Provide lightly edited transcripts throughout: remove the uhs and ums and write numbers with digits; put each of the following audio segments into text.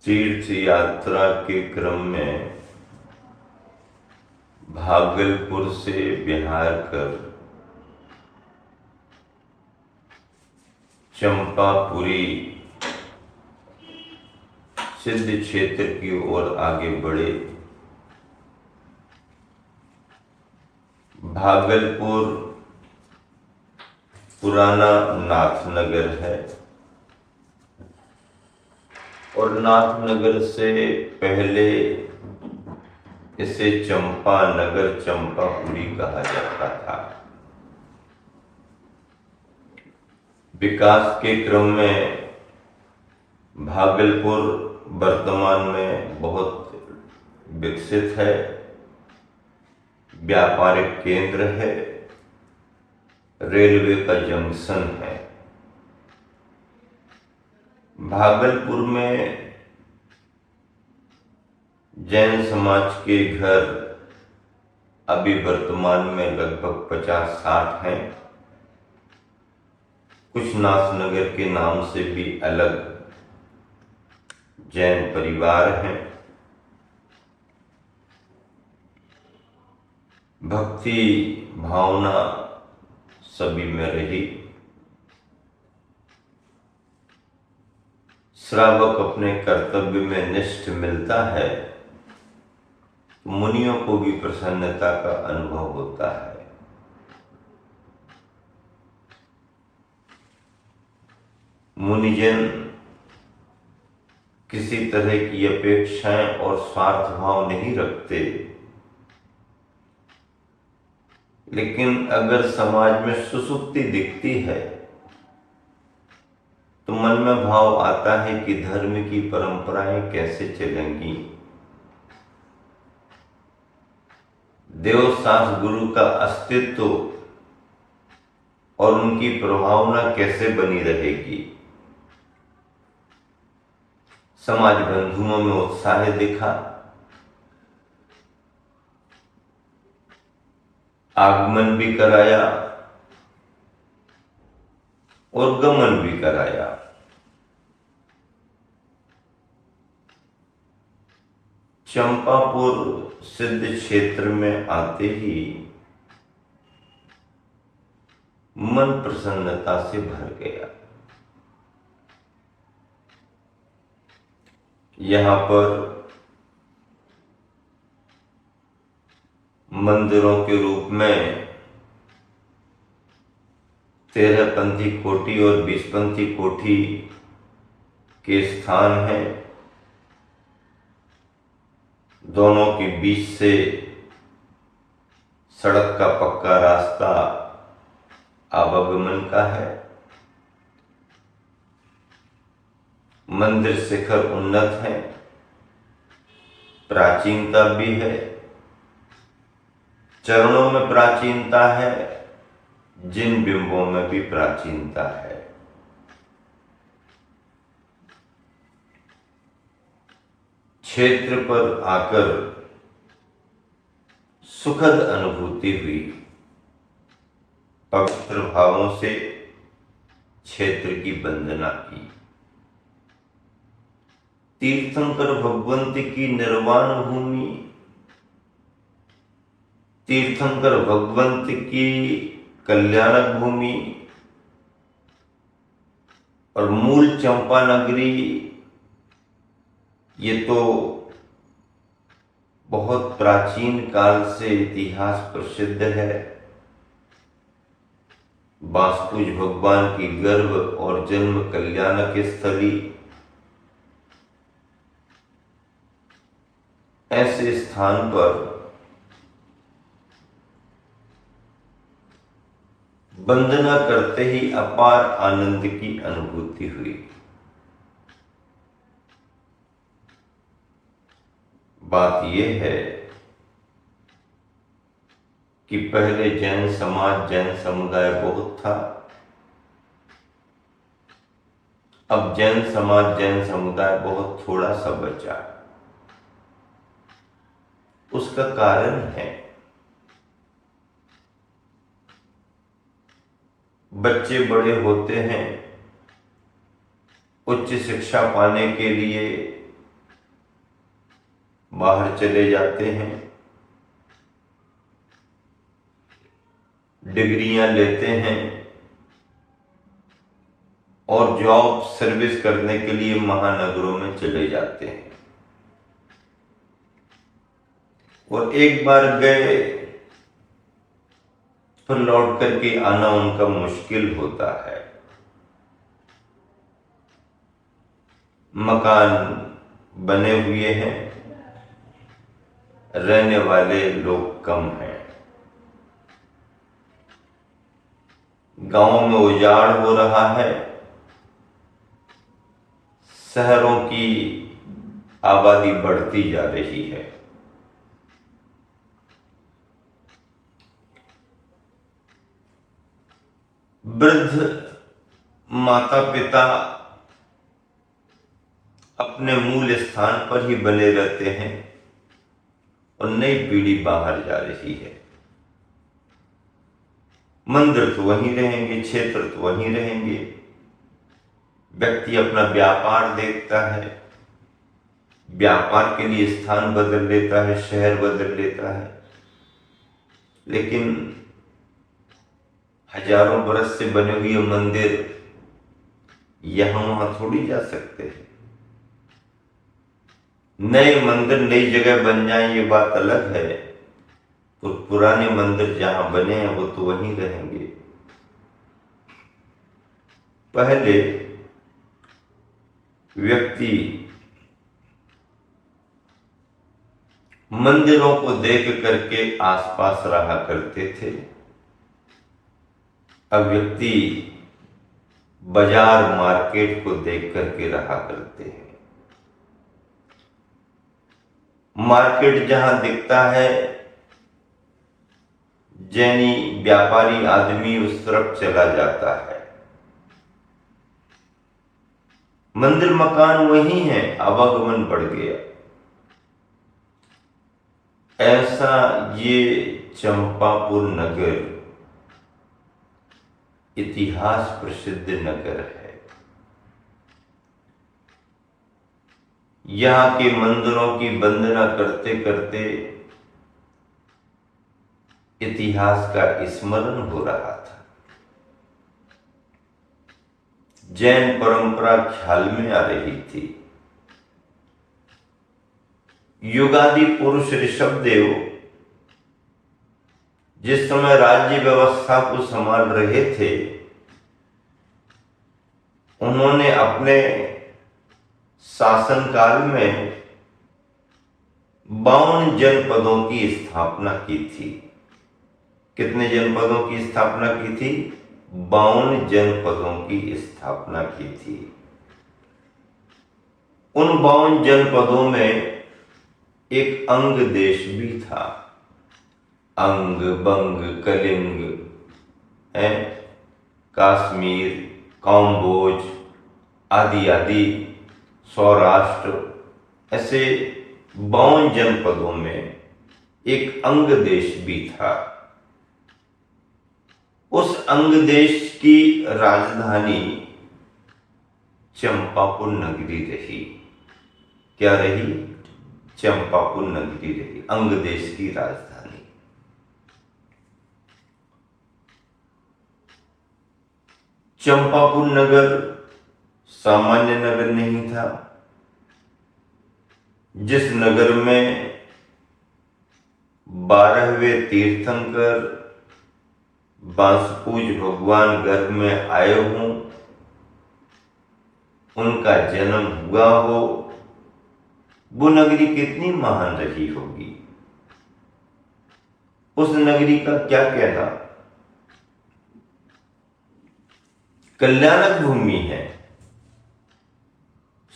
तीर्थ यात्रा के क्रम में भागलपुर से बिहार कर चंपापुरी सिद्ध क्षेत्र की ओर आगे बढ़े। भागलपुर पुराना नाथनगर है और नाथनगर से पहले इसे चंपानगर चंपापुरी कहा जाता था। विकास के क्रम में भागलपुर वर्तमान में बहुत विकसित है, व्यापारिक केंद्र है, रेलवे का जंक्शन है। भागलपुर में जैन समाज के घर अभी वर्तमान में लगभग 50-60 हैं। कुछ नाथनगर के नाम से भी अलग जैन परिवार हैं। भक्ति भावना सभी में रही। श्रावक अपने कर्तव्य में निष्ठ मिलता है, मुनियों को भी प्रसन्नता का अनुभव होता है। मुनिजन किसी तरह की अपेक्षाएं और स्वार्थ भाव नहीं रखते, लेकिन अगर समाज में सुसुप्ति दिखती है तो मन में भाव आता है कि धर्म की परंपराएं कैसे चलेंगी, देवशास्त्र गुरु का अस्तित्व और उनकी प्रभावना कैसे बनी रहेगी। समाज बंधुओं में उत्साह दिखा, आगमन भी कराया और गमन भी कराया। चंपापुर सिद्ध क्षेत्र में आते ही मन प्रसन्नता से भर गया। यहाँ पर मंदिरों के रूप में 13पंथी कोठी और 20पंथी कोठी के स्थान हैं। दोनों के बीच से सड़क का पक्का रास्ता आवागमन का है। मंदिर शिखर उन्नत है, प्राचीनता भी है, चरणों में प्राचीनता है, जिन बिंबों में भी प्राचीनता है। क्षेत्र पर आकर सुखद अनुभूति हुई। पवित्र भावों से क्षेत्र की वंदना की। तीर्थंकर भगवंत की निर्वाण भूमि, तीर्थंकर भगवंत की कल्याणक भूमि और मूल चंपा नगरी, ये तो बहुत प्राचीन काल से इतिहास प्रसिद्ध है। वासुपुज भगवान की गर्भ और जन्म कल्याणक स्थली। ऐसे स्थान पर वंदना करते ही अपार आनंद की अनुभूति हुई। बात यह है कि पहले जैन समाज जैन समुदाय बहुत था, अब जैन समाज जैन समुदाय बहुत थोड़ा सा बचा। उसका कारण है बच्चे बड़े होते हैं, उच्च शिक्षा पाने के लिए बाहर चले जाते हैं, डिग्रियां लेते हैं और जॉब सर्विस करने के लिए महानगरों में चले जाते हैं। और एक बार गए फिर लौट करके आना उनका मुश्किल होता है। मकान बने हुए हैं, रहने वाले लोग कम हैं। गांवों में उजाड़ हो रहा है, शहरों की आबादी बढ़ती जा रही है। वृद्ध माता पिता अपने मूल स्थान पर ही बने रहते हैं और नई पीढ़ी बाहर जा रही है। मंदिर तो वहीं रहेंगे, क्षेत्र तो वहीं रहेंगे, व्यक्ति अपना व्यापार देखता है, व्यापार के लिए स्थान बदल लेता है, शहर बदल लेता है, लेकिन हजारों बरस से बने हुए मंदिर यहां वहां थोड़ी जा सकते हैं। नए मंदिर नई जगह बन जाए ये बात अलग है, तो पुराने मंदिर जहां बने हैं वो तो वहीं रहेंगे। पहले व्यक्ति मंदिरों को देख करके आसपास रहा करते थे, अब व्यक्ति बाजार मार्केट को देख करके रहा करते हैं। मार्केट जहां दिखता है, जैनी व्यापारी आदमी उस तरफ चला जाता है। मंदिर मकान वही है, आवागमन बढ़ गया। ऐसा ये चंपापुर नगर इतिहास प्रसिद्ध नगर है। यहाँ के मंदिरों की वंदना करते करते इतिहास का स्मरण हो रहा था। जैन परंपरा ख्याल में आ रही थी। युगादि पुरुष ऋषभदेव जिस समय राज्य व्यवस्था को संभाल रहे थे, उन्होंने अपने शासनकाल में 52 जनपदों की स्थापना की थी। कितने जनपदों की स्थापना की थी? 52 जनपदों की स्थापना की थी। उन 52 जनपदों में एक अंग देश भी था। अंग, बंग, कलिंग है, कश्मीर, कम्बोज आदि आदि, सौराष्ट्र, ऐसे 52 जनपदों में एक अंग देश भी था। उस अंग देश की राजधानी चंपापुर नगरी रही। क्या रही? चंपापुर नगरी रही, अंग देश की राजधानी। चंपापुर नगर सामान्य नगर नहीं था। जिस नगर में 12वें तीर्थंकर बांसपूज भगवान गर्भ में आए हों, उनका जन्म हुआ हो, वो नगरी कितनी महान रही होगी। उस नगरी का क्या कहना। कल्याणक भूमि है।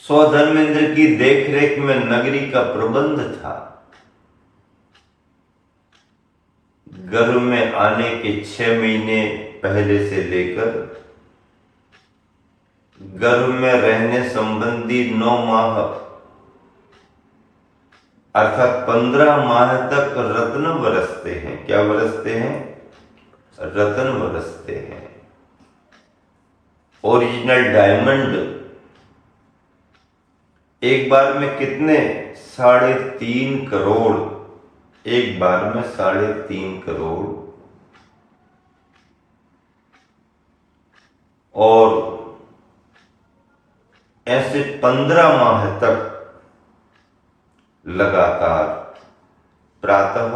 स्वधर्मेंद्र की देखरेख में नगरी का प्रबंध था। गर्भ में आने के 6 महीने पहले से लेकर गर्भ में रहने संबंधी 9 माह अर्थात 15 माह तक रत्न बरसते हैं। क्या बरसते हैं? रत्न बरसते हैं। ओरिजिनल डायमंड एक बार में कितने? 3.5 करोड़। एक बार में 3.5 करोड़। और ऐसे 15 माह तक लगातार प्रातः,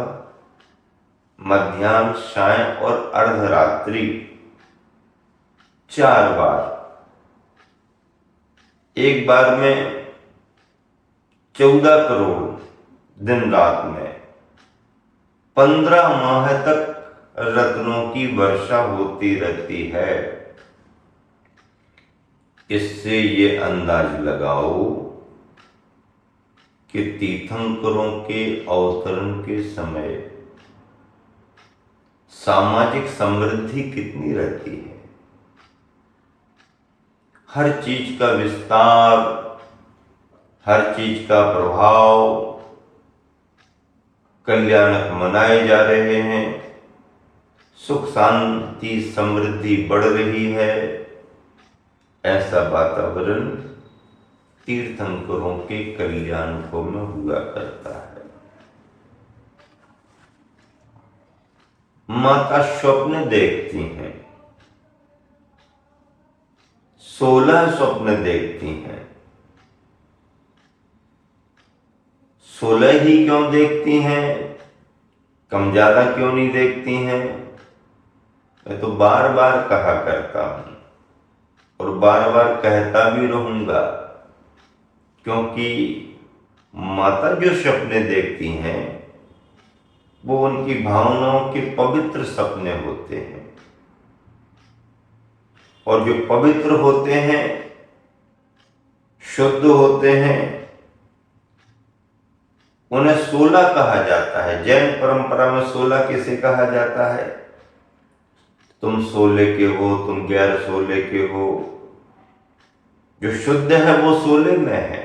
मध्याह्न, साय और अर्धरात्रि 4 बार। एक बार में 14 करोड़ दिन रात में 15 माह तक रत्नों की वर्षा होती रहती है। इससे ये अंदाज लगाओ कि तीर्थंकरों के अवतरण के समय सामाजिक समृद्धि कितनी रहती है। हर चीज का विस्तार, हर चीज का प्रभाव, कल्याणक मनाए जा रहे हैं, सुख शांति समृद्धि बढ़ रही है। ऐसा वातावरण तीर्थंकरों के कल्याण को में हुआ करता है। माता स्वप्न देखती हैं, 16 स्वप्न देखती हैं। 16 ही क्यों देखती हैं? कम ज्यादा क्यों नहीं देखती हैं? मैं तो बार बार कहा करता हूं और बार बार कहता भी रहूंगा, क्योंकि माता जो सपने देखती हैं वो उनकी भावनाओं के पवित्र सपने होते हैं। और जो पवित्र होते हैं, शुद्ध होते हैं, उन्हें 16 कहा जाता है। जैन परंपरा में 16 किसे कहा जाता है? तुम 16 के हो, तुम गैर 16 के हो। जो शुद्ध है वो 16 में है।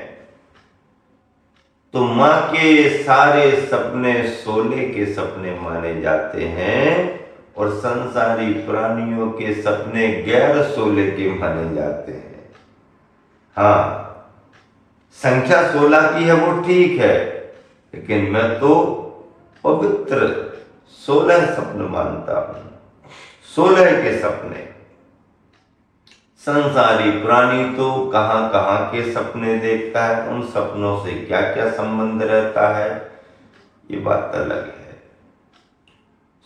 तो मां के सारे सपने 16 के सपने माने जाते हैं और संसारी प्राणियों के सपने गैर 16 के माने जाते हैं। हाँ, संख्या 16 की है वो ठीक है, लेकिन मैं तो पवित्र 16 सपने मानता हूं। 16 के सपने। संसारी प्राणी तो कहां कहां के सपने देखता है, उन सपनों से क्या क्या संबंध रहता है, ये बात अलग है।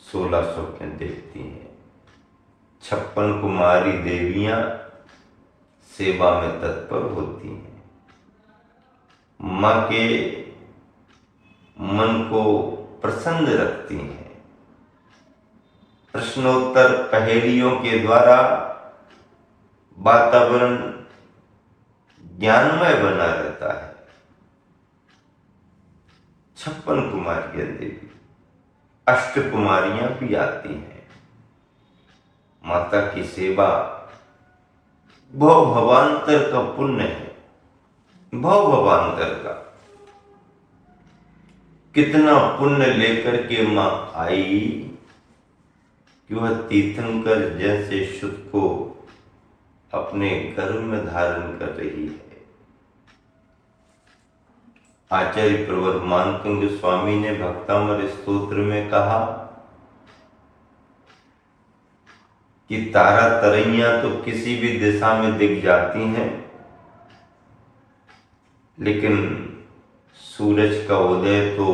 16 स्वप्न देखती हैं। 56 कुमारी देवियां सेवा में तत्पर होती हैं। मां के मन को प्रसन्न रखती हैं। प्रश्नोत्तर पहेलियों के द्वारा वातावरण ज्ञानमय बना रहता है। 56 कुमारियां देवी, 8 कुमारियां भी आती हैं। माता की सेवा भव भवांतर का पुण्य है। भव भवांतर का कितना पुण्य लेकर के मां आई कि वह तीर्थंकर जैसे शुद्ध को अपने गर्भ में धारण कर रही है। आचार्य प्रवर मानतुंग स्वामी ने भक्तामर स्तोत्र में कहा कि तारा तरैया तो किसी भी दिशा में दिख जाती हैं, लेकिन सूरज का उदय तो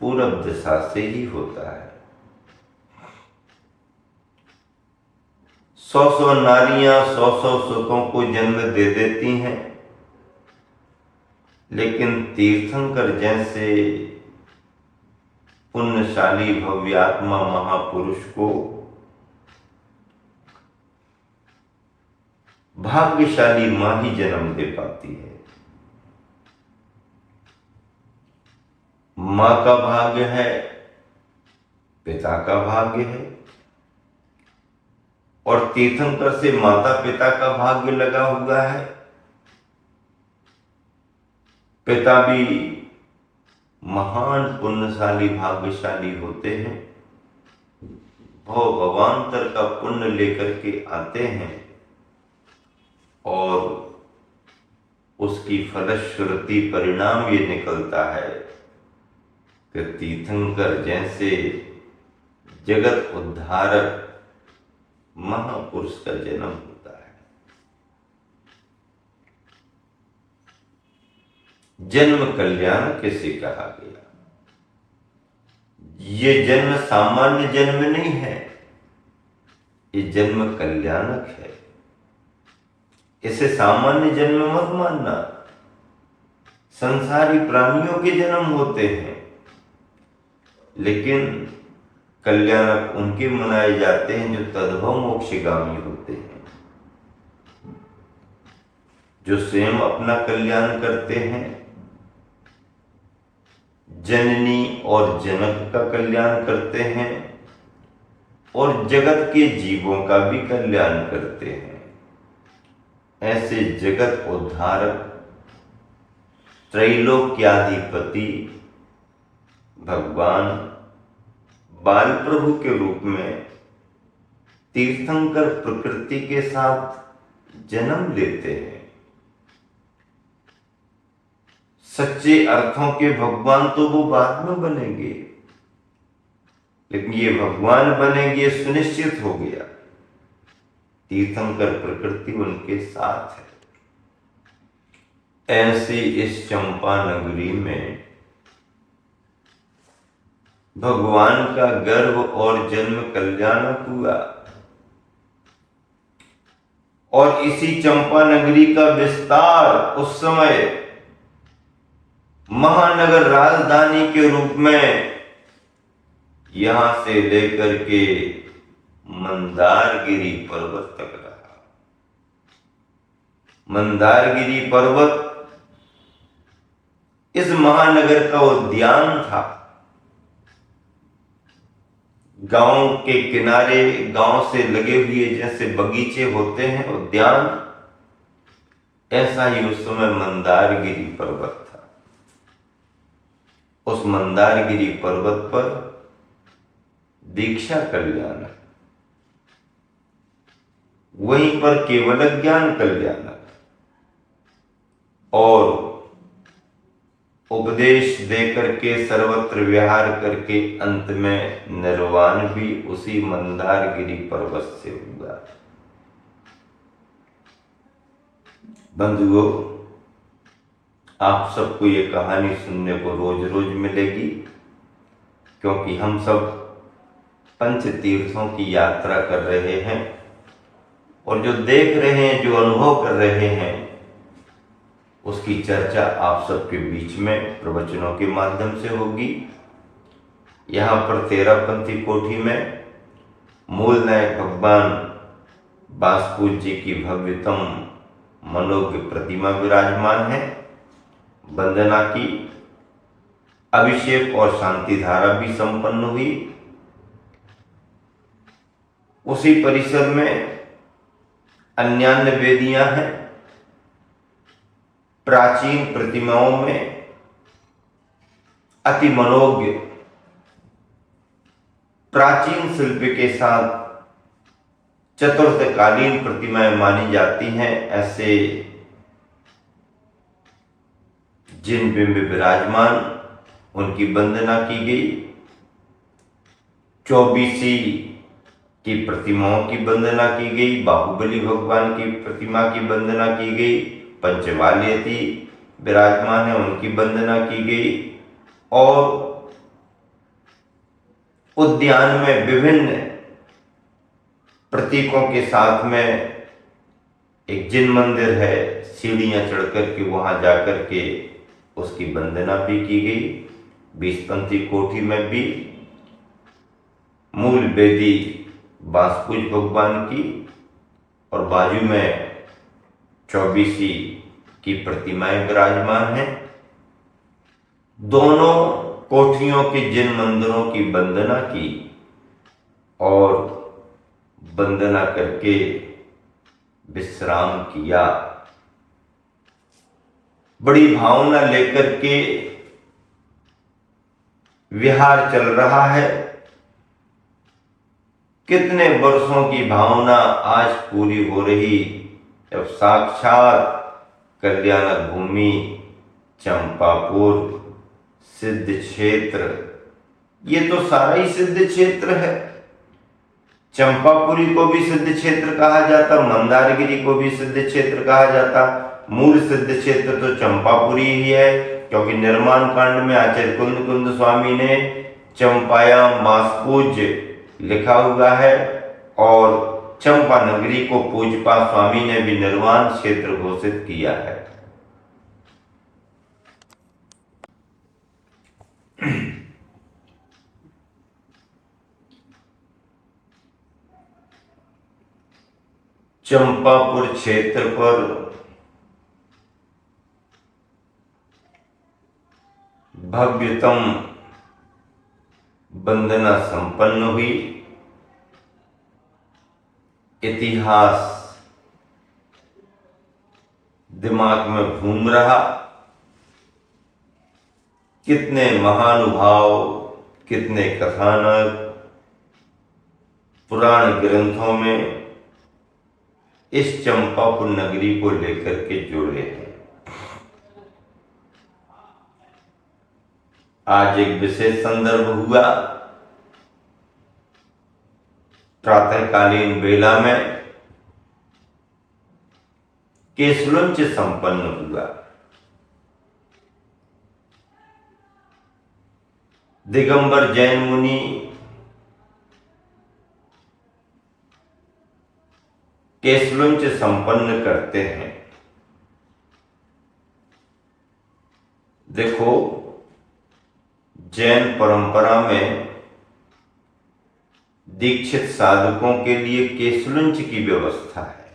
पूरब दिशा से ही होता है। 100 नारियां 100 सुतों को जन्म दे देती हैं, लेकिन तीर्थंकर जैसे पुण्यशाली भव्यात्मा महापुरुष को भाग्यशाली मां ही जन्म दे पाती है। मां का भाग्य है, पिता का भाग्य है, और तीर्थंकर से माता पिता का भाग्य लगा हुआ है। पिता भी महान पुण्यशाली भाग्यशाली होते हैं, भव भवांतर का पुण्य लेकर के आते हैं और उसकी फलश्रुति परिणाम ये निकलता है कि तीर्थंकर जैसे जगत उद्धारक महापुरुष का जन्म होता है। जन्म कल्याण किसे कहा गया? ये जन्म सामान्य जन्म नहीं है, ये जन्म कल्याणक है। इसे सामान्य जन्म मत मानना। संसारी प्राणियों के जन्म होते हैं, लेकिन कल्याणक उनके मनाए जाते हैं जो तद्भव मोक्षगामी होते हैं, जो स्वयं अपना कल्याण करते हैं, जननी और जनक का कल्याण करते हैं और जगत के जीवों का भी कल्याण करते हैं। ऐसे जगत उद्धारक त्रैलोक्याधिपति भगवान बाल प्रभु के रूप में तीर्थंकर प्रकृति के साथ जन्म लेते हैं। सच्चे अर्थों के भगवान तो वो बाद में बनेंगे, लेकिन ये भगवान बनेंगे सुनिश्चित हो गया। तीर्थंकर प्रकृति उनके साथ है। ऐसे इस चंपा नगरी में भगवान का गर्भ और जन्म कल्याणक हुआ और इसी चंपा नगरी का विस्तार उस समय महानगर राजधानी के रूप में यहां से लेकर के मंदारगिरी पर्वत तक रहा। मंदारगिरी पर्वत इस महानगर का उद्यान था। गांव के किनारे, गांव से लगे हुए जैसे बगीचे होते हैं, उद्यान, ऐसा ही उस समय मंदारगिरी पर्वत था। उस मंदारगिरी पर्वत पर दीक्षा कल्याणक, वहीं पर केवल ज्ञान कल्याणक और उपदेश देकर के सर्वत्र विहार करके अंत में निर्वाण भी उसी मंदारगिरी पर्वत से हुआ। बंधुओं, आप सबको ये कहानी सुनने को रोज रोज मिलेगी, क्योंकि हम सब पंच तीर्थों की यात्रा कर रहे हैं और जो देख रहे हैं, जो अनुभव कर रहे हैं, उसकी चर्चा आप सबके बीच में प्रवचनों के माध्यम से होगी। यहाँ पर 13पंथी कोठी में मूल नायक भगवान बासपूज जी की भव्यतम मनोज्ञ प्रतिमा विराजमान है। वंदना की, अभिषेक और शांति धारा भी संपन्न हुई। उसी परिसर में अन्यान्य वेदियां हैं। प्राचीन प्रतिमाओं में अति मनोज्ञ प्राचीन शिल्प के साथ चतुर्थकालीन प्रतिमाएं मानी जाती हैं। ऐसे जिन बिंब विराजमान, उनकी वंदना की गई। 24 की प्रतिमाओं की वंदना की गई। बाहुबली भगवान की प्रतिमा की वंदना की गई। पंचवालियती विराजमान है, उनकी वंदना की गई। और उद्यान में विभिन्न प्रतीकों के साथ में एक जिन मंदिर है, सीढ़ियां चढ़ करके वहां जाकर के उसकी वंदना भी की गई। 20पंथी कोठी में भी मूल वेदी बासपूज भगवान की और बाजू में 24 की प्रतिमाएं विराजमान हैं। दोनों कोठियों के जिन मंदिरों की वंदना की और वंदना करके विश्राम किया। बड़ी भावना लेकर के विहार चल रहा है। कितने वर्षों की भावना आज पूरी हो रही, जब साक्षात कल्याणक भूमि, चंपापुर, सिद्ध क्षेत्र, ये तो सारा ही सिद्ध क्षेत्र है। चंपापुरी को भी सिद्ध क्षेत्र कहा जाता, मंदारगिरी को भी सिद्ध क्षेत्र कहा जाता। मूल सिद्ध क्षेत्र तो चंपापुरी ही है, क्योंकि निर्माण कांड में आचार्य कुंद कुंद स्वामी ने चंपायाम मासपूज्य लिखा हुआ है, और चंपा नगरी को पूजपा स्वामी ने भी निर्वाण क्षेत्र घोषित किया है। चंपापुर क्षेत्र पर भव्यतम वंदना संपन्न हुई। इतिहास दिमाग में घूम रहा, कितने महानुभाव, कितने कथानक पुराण ग्रंथों में इस चंपापुर नगरी को लेकर के जुड़े हैं। आज एक विशेष संदर्भ हुआ। प्रातःकालीन बेला में केसलुंच संपन्न हुआ। दिगंबर जैन मुनि केसलुंच संपन्न करते हैं। देखो, जैन परंपरा में दीक्षित साधकों के लिए केसलुंच की व्यवस्था है।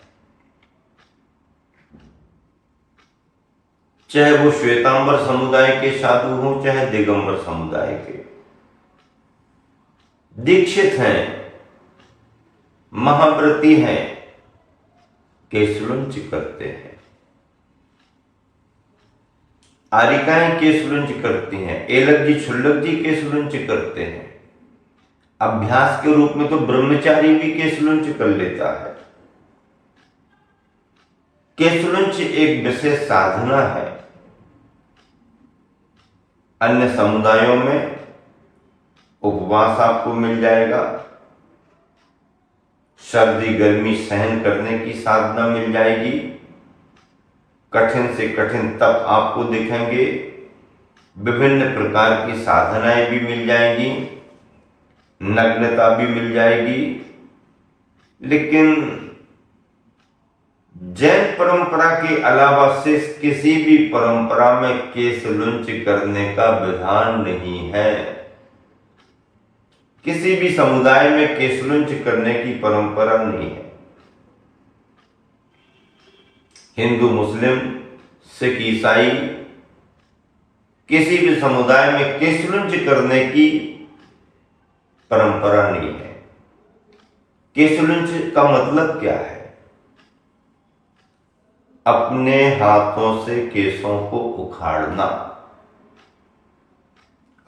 चाहे वो श्वेतांबर समुदाय के साधु हों, चाहे दिगंबर समुदाय के, दीक्षित हैं, महाव्रती हैं, केसलुंच करते हैं। आरिकाएं केसलुंच करती हैं, एलक जी छुल्लक जी केसलुंच करते हैं। अभ्यास के रूप में तो ब्रह्मचारी भी केसलुंच कर लेता है। केसलुंच एक विशेष साधना है। अन्य समुदायों में उपवास आपको मिल जाएगा, सर्दी गर्मी सहन करने की साधना मिल जाएगी, कठिन से कठिन तप आपको दिखेंगे, विभिन्न प्रकार की साधनाएं भी मिल जाएंगी, नग्नता भी मिल जाएगी। लेकिन जैन परंपरा के अलावा से किसी भी परंपरा में केसलुंच करने का विधान नहीं है। किसी भी समुदाय में केसलुंच करने की परंपरा नहीं है। हिंदू, मुस्लिम, सिख, ईसाई, किसी भी समुदाय में केसलुंच करने की परंपरा नहीं है। केसलुंच का मतलब क्या है? अपने हाथों से केसों को उखाड़ना,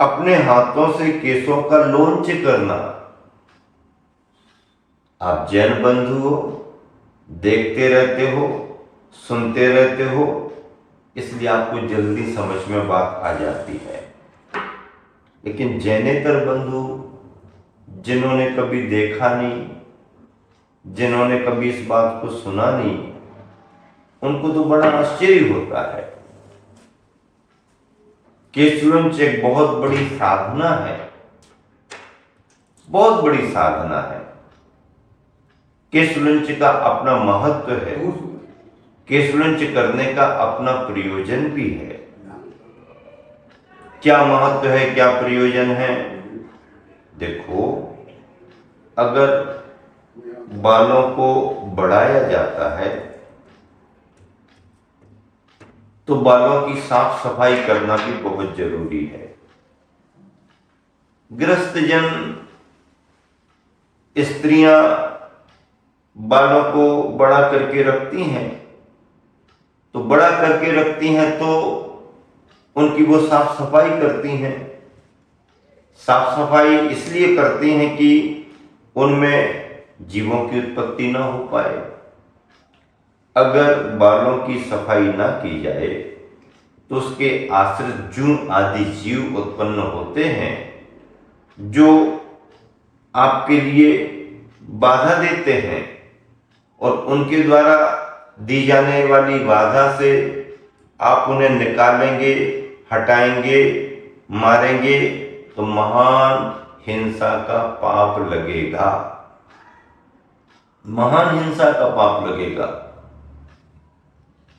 अपने हाथों से केसों का लोंच करना। आप जैन बंधु हो, देखते रहते हो, सुनते रहते हो, इसलिए आपको जल्दी समझ में बात आ जाती है। लेकिन जैनेतर बंधु, जिन्होंने कभी देखा नहीं, जिन्होंने कभी इस बात को सुना नहीं, उनको तो बड़ा आश्चर्य होता है। केसलुंच एक बहुत बड़ी साधना है, बहुत बड़ी साधना है। केसलुंच का अपना महत्व है, केसलुंच करने का अपना प्रयोजन भी है। क्या महत्व है, क्या प्रयोजन है? देखो, अगर बालों को बढ़ाया जाता है तो बालों की साफ सफाई करना भी बहुत जरूरी है। गृहस्थ जन, स्त्रियां बालों को बड़ा करके रखती हैं, तो बड़ा करके रखती हैं तो उनकी वो साफ सफाई करती हैं। साफ सफाई इसलिए करती हैं कि उनमें जीवों की उत्पत्ति ना हो पाए। अगर बालों की सफाई ना की जाए तो उसके आश्रित जूं आदि जीव उत्पन्न होते हैं जो आपके लिए बाधा देते हैं, और उनके द्वारा दी जाने वाली बाधा से आप उन्हें निकालेंगे, हटाएंगे, मारेंगे तो महान हिंसा का पाप लगेगा, महान हिंसा का पाप लगेगा।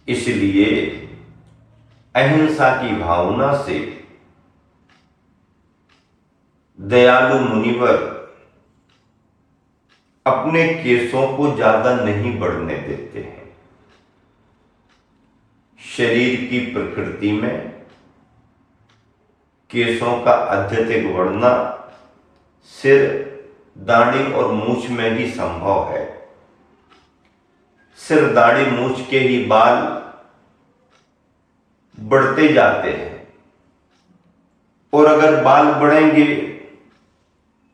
इसलिए अहिंसा की भावना से दयालु मुनिवर अपने केसों को ज्यादा नहीं बढ़ने देते हैं। शरीर की प्रकृति में केसों का अत्यधिक बढ़ना सिर, दाढ़ी और मूछ में ही संभव है। सिर, दाढ़ी, मूछ के ही बाल बढ़ते जाते हैं, और अगर बाल बढ़ेंगे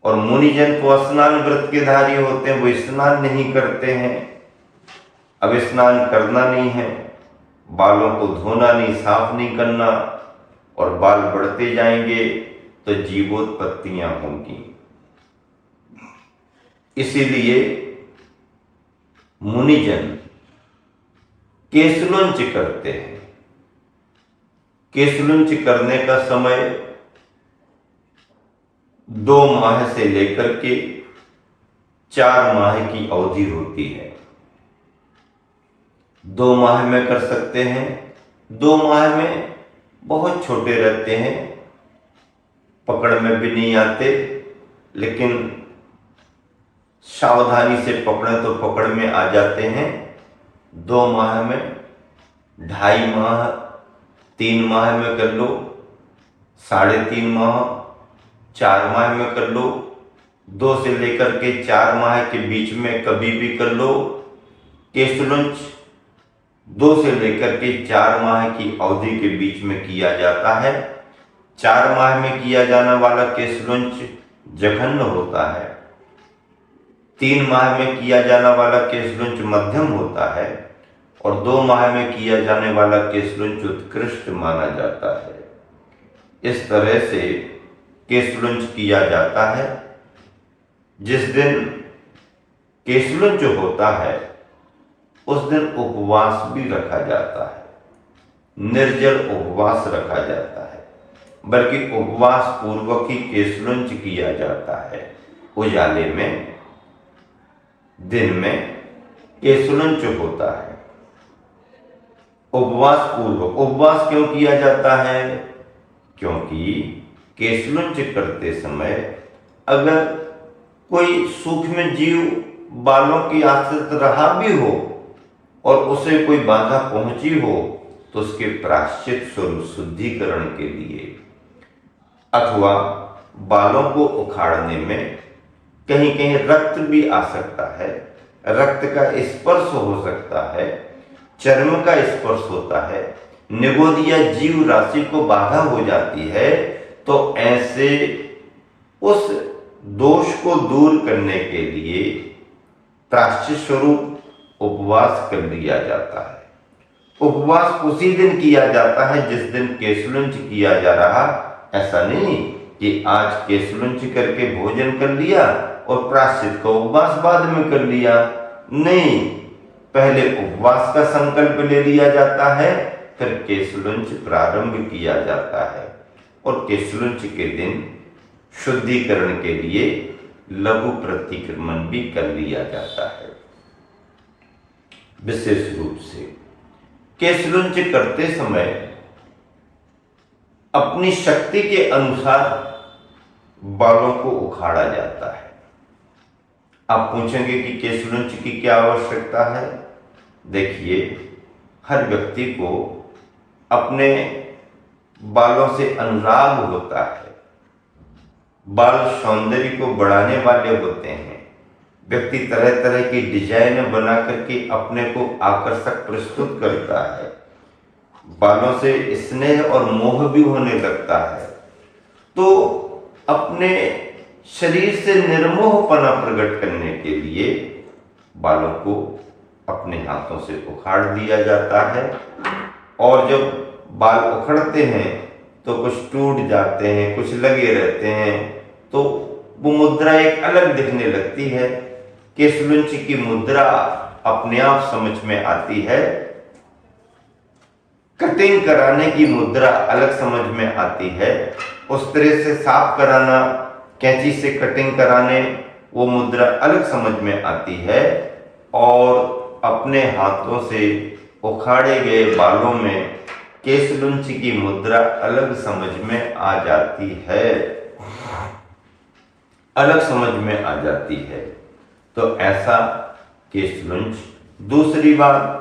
और मुनिजन तो स्नान व्रत के धारी होते हैं, वो स्नान नहीं करते हैं। अब स्नान करना नहीं है, बालों को धोना नहीं, साफ नहीं करना, और बाल बढ़ते जाएंगे तो जीवोत्पत्तियां होंगी। इसीलिए मुनिजन केशलुंच करते हैं। केशलुंच करने का समय 2 माह से लेकर के 4 माह की अवधि होती है। 2 माह में कर सकते हैं, 2 माह में बहुत छोटे रहते हैं, पकड़ में भी नहीं आते, लेकिन सावधानी से पकड़े तो पकड़ में आ जाते हैं। 2 माह में, 2.5 माह, 3 माह में कर लो, 3.5 माह, 4 माह में कर लो, 2 से लेकर के 4 माह के बीच में कभी भी कर लो। केशलुंच 2 से लेकर के 4 माह की अवधि के बीच में किया जाता है। 4 माह में किया जाने वाला केशलुंच जघन्य होता है, 3 माह में किया जाने वाला केशलुंच मध्यम होता है, और 2 माह में किया जाने वाला केशलुंच उत्कृष्ट माना जाता है। इस तरह से केशलुंच किया जाता है। जिस दिन केशलुंच होता है उस दिन उपवास भी रखा जाता है, निर्जल उपवास रखा जाता है, बल्कि उपवास पूर्वक ही केशलुंच किया जाता है। उजाले में, दिन में केशलुंच होता है। उपवास पूर्वक उपवास क्यों किया जाता है? क्योंकि केशलुंच करते समय अगर कोई सूक्ष्म जीव बालों की आश्रित रहा भी हो और उसे कोई बाधा पहुंची हो तो उसके प्रायश्चित स्वरूप शुद्धिकरण के लिए, अथवा बालों को उखाड़ने में कहीं कहीं रक्त भी आ सकता है, रक्त का स्पर्श हो सकता है, चर्म का स्पर्श होता है, निगोदिया जीव राशि को बाधा हो जाती है, तो ऐसे उस दोष को दूर करने के लिए प्रायश्चित स्वरूप उपवास कर लिया जाता है। उपवास उसी दिन किया जाता है जिस दिन केशलुंच किया जा रहा। ऐसा नहीं कि आज केशलुंच करके भोजन कर लिया और प्रायश्चित का उपवास बाद में कर लिया। नहीं, पहले उपवास का संकल्प ले लिया जाता है, फिर केशलुंच प्रारंभ किया जाता है, और केशलुंच के दिन शुद्धिकरण के लिए लघु प्रतिक्रमण भी कर लिया जाता है। विशेष रूप से केशलुंच करते समय अपनी शक्ति के अनुसार बालों को उखाड़ा जाता है। आप पूछेंगे कि केशलुंच की क्या आवश्यकता है? देखिए, हर व्यक्ति को अपने बालों से अनुराग होता है। बाल सौंदर्य को बढ़ाने वाले होते हैं। व्यक्ति तरह तरह की डिजाइन बना करके अपने को आकर्षक प्रस्तुत करता है। बालों से स्नेह और मोह भी होने लगता है। तो अपने शरीर से निर्मोहपना प्रकट करने के लिए बालों को अपने हाथों से उखाड़ दिया जाता है। और जब बाल उखड़ते हैं तो कुछ टूट जाते हैं, कुछ लगे रहते हैं, तो वो मुद्रा एक अलग दिखने लगती है। केशलुंच की मुद्रा अपने आप समझ में आती है। कटिंग कराने की मुद्रा अलग समझ में आती है। उस तरह से साफ कराना, कैंची से कटिंग कराने, वो मुद्रा अलग समझ में आती है। और अपने हाथों से उखाड़े गए बालों में केशलुंच की मुद्रा अलग समझ में आ जाती है, अलग समझ में आ जाती है। तो ऐसा केशलुंच। दूसरी बात,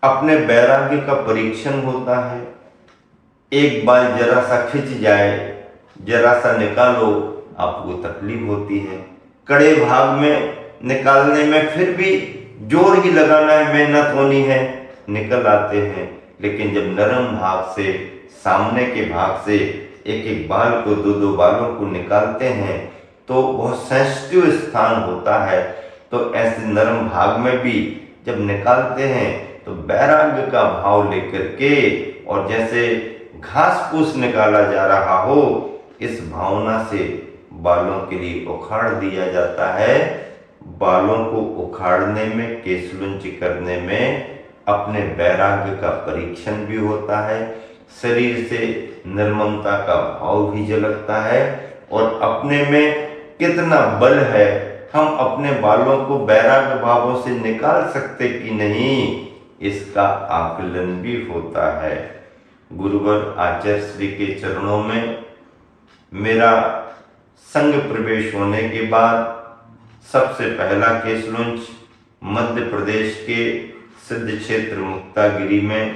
अपने वैराग्य का परीक्षण होता है। एक बार जरा सा खिंच जाए, जरा सा निकालो, आपको तकलीफ होती है। कड़े भाग में निकालने में फिर भी जोर ही लगाना है, मेहनत होनी है, निकल आते हैं। लेकिन जब नरम भाग से, सामने के भाग से एक एक बाल को, दो दो बालों को निकालते हैं तो बहुत सेंसिटिव स्थान होता है। तो ऐसे नरम भाग में भी जब निकालते हैं तो वैराग्य का भाव लेकर के, और जैसे घास फूस निकाला जा रहा हो, इस भावना से बालों के लिए उखाड़ दिया जाता है। बालों को उखाड़ने में, केशलुंच करने में अपने वैराग्य का परीक्षण भी होता है। शरीर से निर्ममता का भाव भी झलकता है, और अपने में कितना बल है, हम अपने बालों को वैराग्य भावों से निकाल सकते कि नहीं, इसका आकलन भी होता है। गुरुवर आचार्य श्री के चरणों में मेरा संघ प्रवेश होने के बाद सबसे पहला केशलुंच मध्य प्रदेश के सिद्ध क्षेत्र मुक्तागिरी में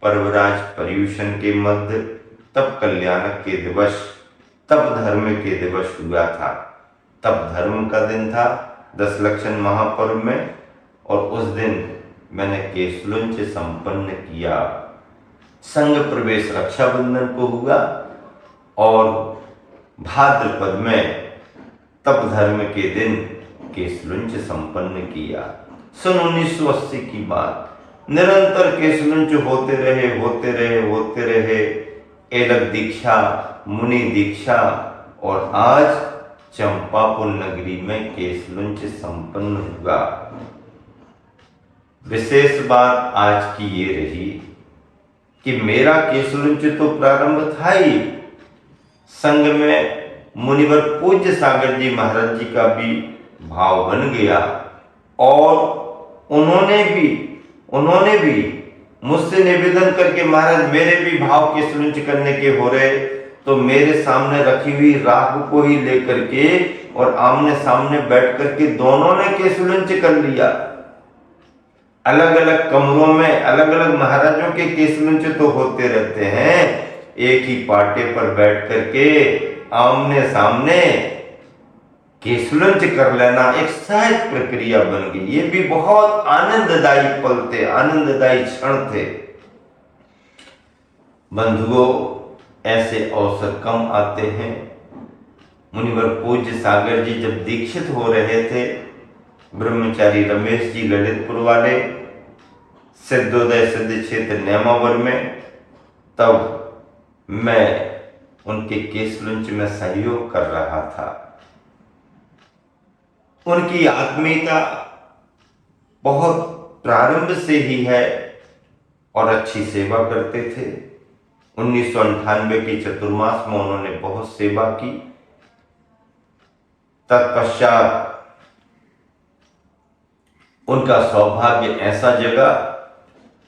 पर्वराज पर्यूषण के मध्य तप कल्याणक के दिवस, तप धर्म के दिवस हुआ था। तप धर्म का दिन था 10 लक्षण महापर्व में, और उस दिन मैंने केशलुंच संपन्न किया। संघ प्रवेश रक्षाबंधन को हुआ, और भाद्रपद में तप धर्म के दिन केशलुंच संपन्न किया। सन 1980 की बात। निरंतर केशलुंच होते रहे, होते रहे, होते रहे। एलक दीक्षा, मुनि दीक्षा, और आज चंपापुर नगरी में केशलुंच संपन्न हुआ। विशेष बात आज की ये रही कि मेरा केशलुंच तो प्रारंभ था ही, संघ में मुनिवर पूज्य सागर जी महाराज जी का भी भाव बन गया, और उन्होंने भी मुझसे निवेदन करके, महाराज मेरे भी भाव केशलुंच करने के हो रहे, तो मेरे सामने रखी हुई राख को ही लेकर के और आमने सामने बैठ करके दोनों ने केशलुंच कर लिया। अलग अलग कमरों में अलग अलग महाराजों के केशलुंच तो होते रहते हैं, एक ही पाटे पर बैठ करके आमने सामने केशलुंच कर लेना एक सहज प्रक्रिया बन गई। ये भी बहुत आनंददायी पल थे, आनंददायी क्षण थे। बंधुओं, ऐसे अवसर कम आते हैं। मुनिवर पूज्य सागर जी जब दीक्षित हो रहे थे, ब्रह्मचारी रमेश जी ललितपुर वाले, सिद्धोदय सिद्ध क्षेत्र नेमावर में, तब मैं उनके केशलुंच में सहयोग कर रहा था। उनकी आत्मीयता बहुत प्रारंभ से ही है, और अच्छी सेवा करते थे। 1998 की चतुर्मास में उन्होंने बहुत सेवा की। तत्पश्चात उनका सौभाग्य ऐसा जगा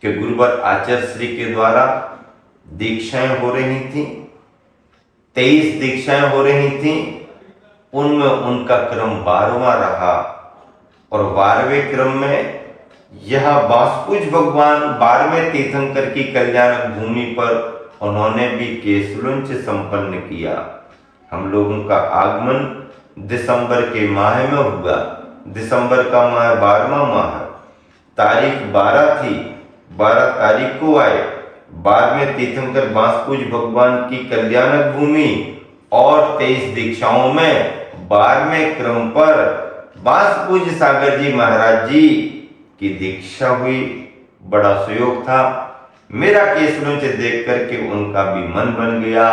कि गुरुवर आचार्य श्री के द्वारा दीक्षाएं हो रही थीं, 23 दीक्षाएं हो रही थीं। उनमें उनका क्रम 12वां रहा, और 12वें क्रम में यह वासुपुज भगवान 12वें तीर्थंकर की कल्याण भूमि पर उन्होंने भी केशलुंच संपन्न किया। हम लोगों का आगमन दिसंबर के माह में हुआ। दिसंबर का माह 12वां माह, तारीख 12 थी, 12 तारीख को आए। 12वें तीर्थंकर वासुपुज भगवान की कल्याणक भूमि और 23 दीक्षाओं में 12वें क्रम पर वासुपुज सागर जी महाराज जी की दीक्षा हुई, बड़ा सुयोग था। मेरा केसलुंच देख करके उनका भी मन बन गया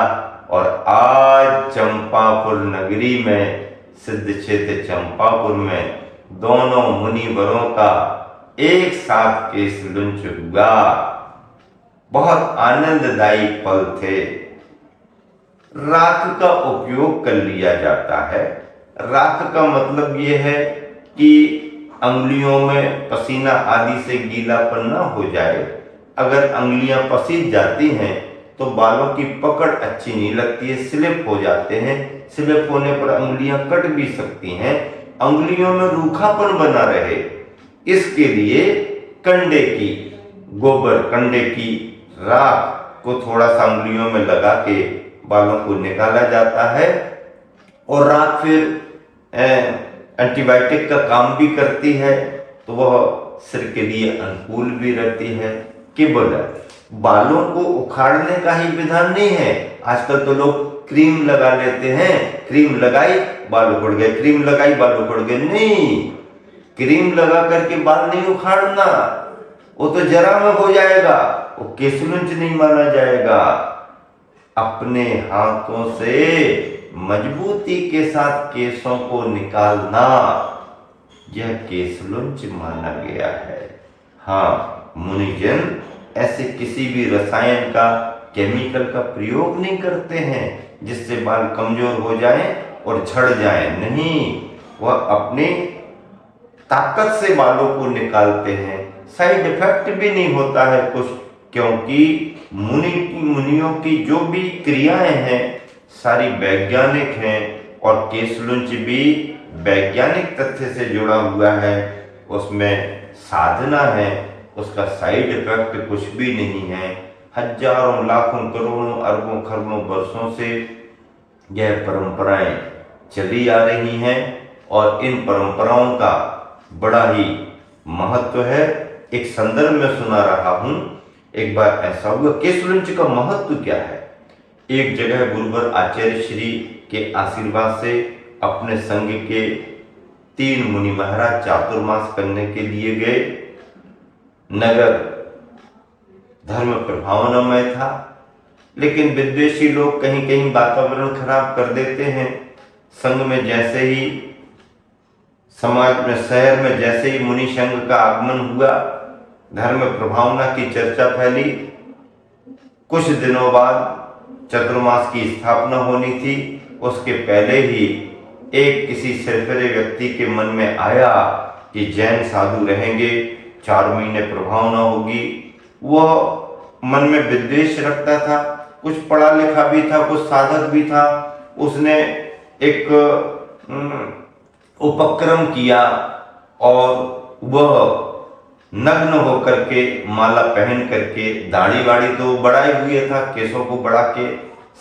और आज चंपापुर नगरी में, सिद्ध क्षेत्र चंपापुर में दोनों मुनिवरों का एक साथ केसलुंच हुआ। बहुत आनंददायी पल थे। राख का उपयोग कर लिया जाता है। राख का मतलब यह है कि अंगुलियों में पसीना आदि से गीलापन न हो जाए। अगर अंगुलियां पसीज जाती हैं तो बालों की पकड़ अच्छी नहीं लगती है, स्लिप हो जाते हैं। स्लिप होने पर अंगुलियां कट भी सकती हैं। अंगुलियों में रूखापन बना रहे, इसके लिए कंडे की गोबर, कंडे की राख को थोड़ा सा अंगुलियों में लगा के बालों को निकाला जाता है। और राख फिर एंटीबायोटिक का काम भी करती है, तो वह सिर के लिए अनुकूल भी रहती है। केवल बालों को उखाड़ने का ही विधान नहीं है। आजकल तो लोग क्रीम लगा लेते हैं, क्रीम लगाई बाल उखड़ गए, क्रीम लगाई बाल उखड़ गए। नहीं, क्रीम लगा करके बाल नहीं उखाड़ना, वो तो जरा में हो जाएगा, वो केसलुंच नहीं माना जाएगा। अपने हाथों से मजबूती के साथ केसों को निकालना, यह केसलुंच माना गया है। हाँ, मुनिजन ऐसे किसी भी रसायन का, केमिकल का प्रयोग नहीं करते हैं जिससे बाल कमजोर हो जाएं और झड़ जाएं। नहीं, वह अपने ताकत से बालों को निकालते हैं। साइड इफेक्ट भी नहीं होता है कुछ, क्योंकि मुनियों की जो भी क्रियाएं हैं सारी वैज्ञानिक हैं और केसलुंच भी वैज्ञानिक तथ्य से जुड़ा हुआ है। उसमें साधना है, उसका साइड इफेक्ट कुछ भी नहीं है। हजारों लाखों करोड़ों अरबों खरबों वर्षों से यह परंपराएं चली आ रही हैं और इन परंपराओं का बड़ा ही महत्व है। एक संदर्भ में सुना रहा हूं, एक बार ऐसा हुआ, केसलुंच का महत्व क्या है। एक जगह गुरुवर आचार्य श्री के आशीर्वाद से अपने संग के 3 मुनि महाराज चातुर्मास करने के लिए गए। नगर धर्म प्रभावनामय था, लेकिन विद्वेषी लोग कहीं कहीं वातावरण खराब कर देते हैं। संघ में जैसे ही, समाज में, शहर में जैसे ही मुनि संघ का आगमन हुआ, धर्म प्रभावना की चर्चा फैली। कुछ दिनों बाद चतुर्मास की स्थापना होनी थी। उसके पहले ही एक किसी सरफरे व्यक्ति के मन में आया कि जैन साधु रहेंगे, 4 महीने प्रभावना होगी। वह मन में विद्वेष रखता था, कुछ पढ़ा लिखा भी था, कुछ साधक भी था। उसने एक उपक्रम किया और वह नग्न होकर के, माला पहन करके, दाढ़ी वाड़ी तो बढ़ाए हुए था, केसों को बढ़ा के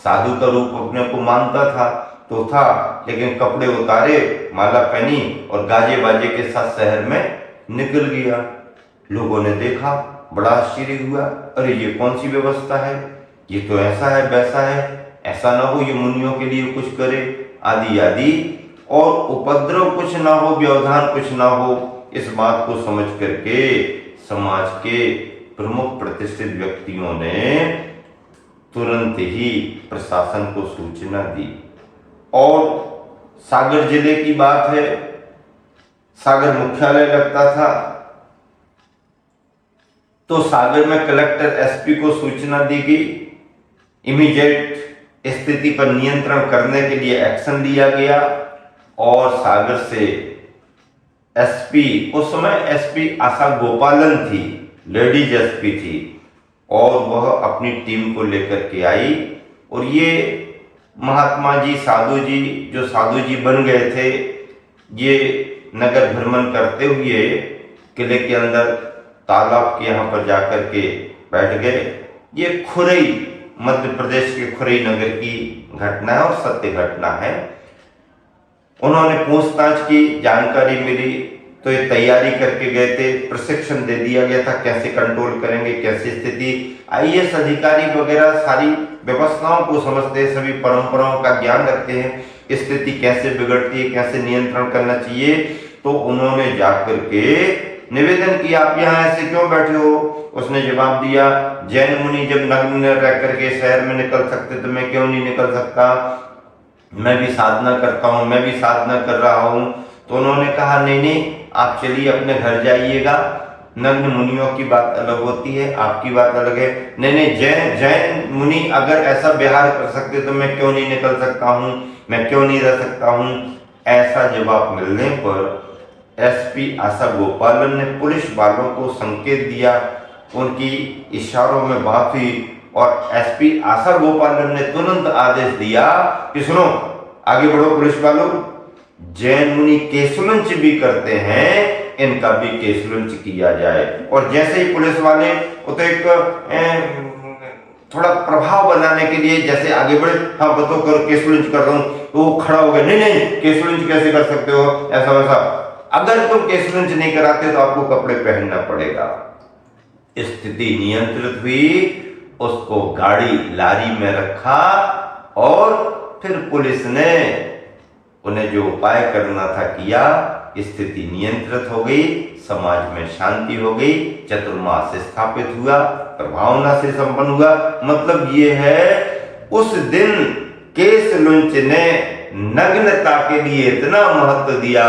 साधु का रूप अपने को मानता था तो था, लेकिन कपड़े उतारे, माला पहनी और गाजे बाजे के साथ शहर में निकल गया। लोगों ने देखा, बड़ा आश्चर्य हुआ, अरे ये कौन सी व्यवस्था है, ये तो ऐसा है वैसा है, ऐसा ना हो ये मुनियों के लिए कुछ करे, आदि आदि, और उपद्रव कुछ ना हो, व्यवधान कुछ ना हो। इस बात को समझ करके समाज के प्रमुख प्रतिष्ठित व्यक्तियों ने तुरंत ही प्रशासन को सूचना दी। और सागर जिले की बात है, सागर मुख्यालय लगता था, तो सागर में कलेक्टर एसपी को सूचना दी गई। इमीडिएट स्थिति पर नियंत्रण करने के लिए एक्शन लिया गया और सागर से एसपी, उस समय एसपी आशा गोपालन थी, लेडीज एसपी थी, और वह अपनी टीम को लेकर के आई। और ये महात्मा जी, साधु जी, जो साधु जी बन गए थे, ये नगर भ्रमण करते हुए किले के अंदर तालाब के यहाँ पर जाकर के बैठ गए। ये खुरई, मध्य प्रदेश के खुरई नगर की घटना है और सत्य घटना है। उन्होंने पूछताछ की, जानकारी मिली तो ये तैयारी करके गए थे, प्रशिक्षण दे दिया गया था कैसे कंट्रोल करेंगे, कैसे स्थिति। आईएएस अधिकारी वगैरह सारी व्यवस्थाओं को समझते हैं, सभी परंपराओं का ज्ञान रखते हैं, स्थिति कैसे बिगड़ती है, कैसे नियंत्रण करना चाहिए। तो उन्होंने जाकर के निवेदन किया, आप यहाँ ऐसे क्यों बैठे हो? उसने जवाब दिया, जैन मुनि जब नग्न रह करके शहर में निकल सकते तो मैं क्यों नहीं निकल सकता? मैं भी साधना करता हूँ, मैं भी साधना कर रहा हूँ। तो उन्होंने कहा, नहीं नहीं, आप चलिए अपने घर जाइएगा, नग्न मुनियों की बात अलग होती है, आपकी बात अलग है। नहीं नहीं, जैन मुनि अगर ऐसा व्यवहार कर सकते तो मैं क्यों नहीं निकल सकता हूँ, मैं क्यों नहीं रह सकता हूँ? ऐसा जवाब मिलने पर एसपी आशा गोपालन ने पुलिस वालों को संकेत दिया, उनकी इशारों में बात हुई और एसपी आशा गोपालन ने तुरंत आदेश दिया कि सुनो, आगे बढ़ो पुलिस वालों, जैन मुनि केशलुंच भी करते हैं, इनका भी केशलुंच किया जाए। और जैसे ही पुलिस वाले तो एक थोड़ा प्रभाव बनाने के लिए जैसे आगे बढ़े, हाँ बताओ करो, केशलुंच कर रहा हूं, तो वो खड़ा हो गया, नहीं नहीं, केशलुंच कैसे कर सकते हो, ऐसा वैसा, अगर तुम केशलुंच नहीं कराते तो आपको कपड़े पहनना पड़ेगा। स्थिति नियंत्रित हुई, उसको गाड़ी लारी में रखा और फिर पुलिस ने उन्हें जो उपाय करना था किया, स्थिति नियंत्रित हो गई, समाज में शांति हो गई, चतुर्मास स्थापित हुआ, प्रभावना से संपन्न हुआ। मतलब ये है, उस दिन केशलुंच ने नग्नता के लिए इतना महत्व दिया,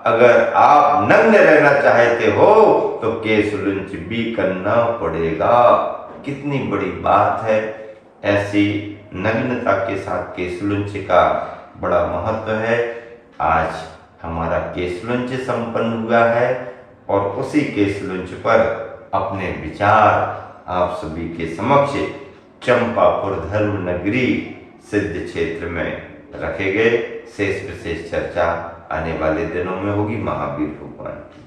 अगर आप नग्न रहना चाहते हो तो केशलुंच भी करना पड़ेगा। कितनी बड़ी बात है, ऐसी नग्नता के साथ केशलुंच का बड़ा महत्व है। आज हमारा केशलुंच संपन्न हुआ है और उसी केशलुंच पर अपने विचार आप सभी के समक्ष चंपापुर धर्म नगरी सिद्ध क्षेत्र में रखे गए। शेष विशेष चर्चा आने वाले दिनों में होगी। महावीर भगवान की।